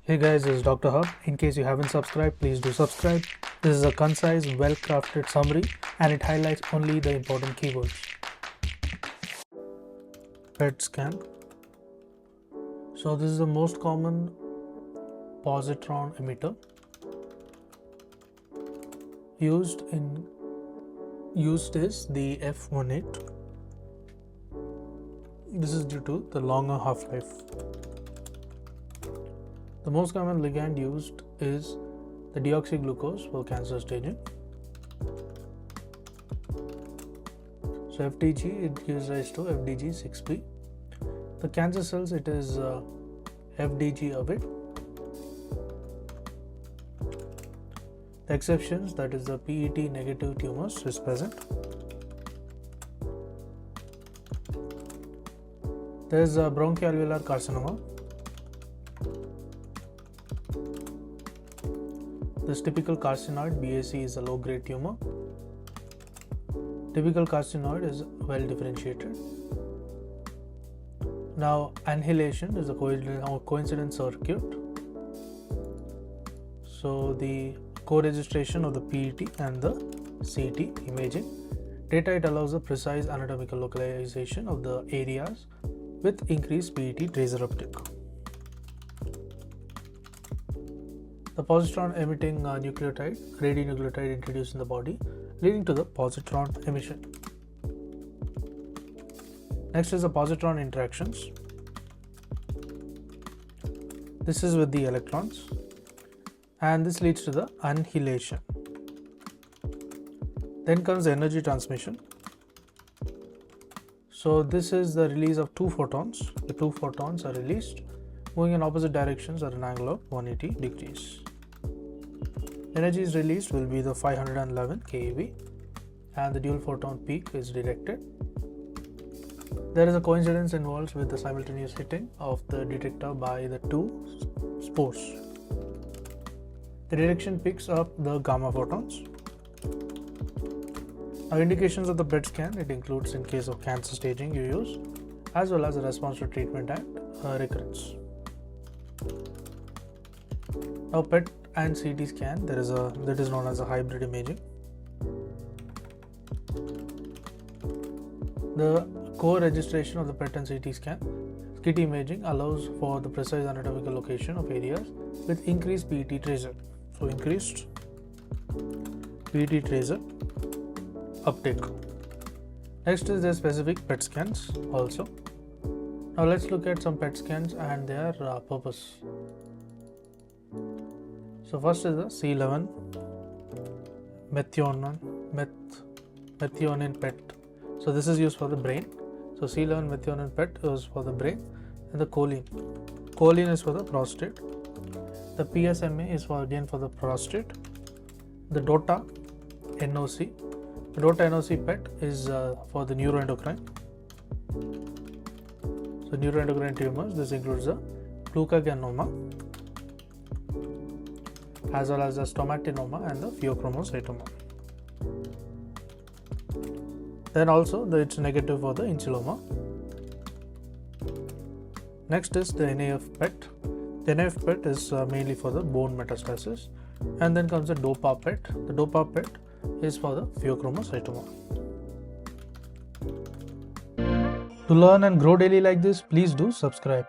Hey guys, this is Dr. Hub. In case you haven't subscribed, please do subscribe. This is a concise, well-crafted summary and it highlights only the important keywords. PET scan. So this is the most common positron emitter used is the F18. This is due to the longer half-life. The most common ligand used is the deoxyglucose for cancer staging. So FDG, it gives rise to FDG6B. The cancer cells, it is FDG of it. The exceptions, that is the PET negative tumors is present. There is a bronchoalveolar carcinoma. This typical carcinoid BAC is a low-grade tumor. Typical carcinoid is well differentiated. Now, annihilation is a coincidence circuit. So, the co-registration of the PET and the CT imaging data, it allows a precise anatomical localization of the areas with increased PET tracer uptake. The positron emitting nucleotide, radionucleotide introduced in the body, leading to the positron emission. Next is the positron interactions. This is with the electrons, and this leads to the annihilation. Then comes the energy transmission. So this is the release of two photons. The two photons are released, moving in opposite directions at an angle of 180 degrees. Energy is released will be the 511 keV and the dual photon peak is detected. There is a coincidence involved with the simultaneous hitting of the detector by the two spores. The detection picks up the gamma photons. Now, indications of the PET scan, it includes in case of cancer staging you use, as well as a response to treatment and recurrence. Now, PET and CT scan, that is known as a hybrid imaging. The co-registration of the PET and CT scan, KT imaging allows for the precise anatomical location of areas with increased PET tracer. So increased PET tracer uptake. Next is the specific PET scans also. Now let's look at some PET scans and their purpose. So first is the C11 methionine PET. So this is used for the brain. So C11 methionine PET is for the brain, and the choline. Choline is for the prostate. The PSMA is again for the prostate. The DOTA NOC. The DOTA NOC PET is for the neuroendocrine. So neuroendocrine tumors. This includes the glucagonoma, as well as the stomatinoma and the pheochromocytoma. Then also it's negative for the insuloma. Next is the NAF PET. The NAF PET is mainly for the bone metastasis, and then comes the DOPA PET. The DOPA PET is for the pheochromocytoma. To learn and grow daily like this, please do subscribe.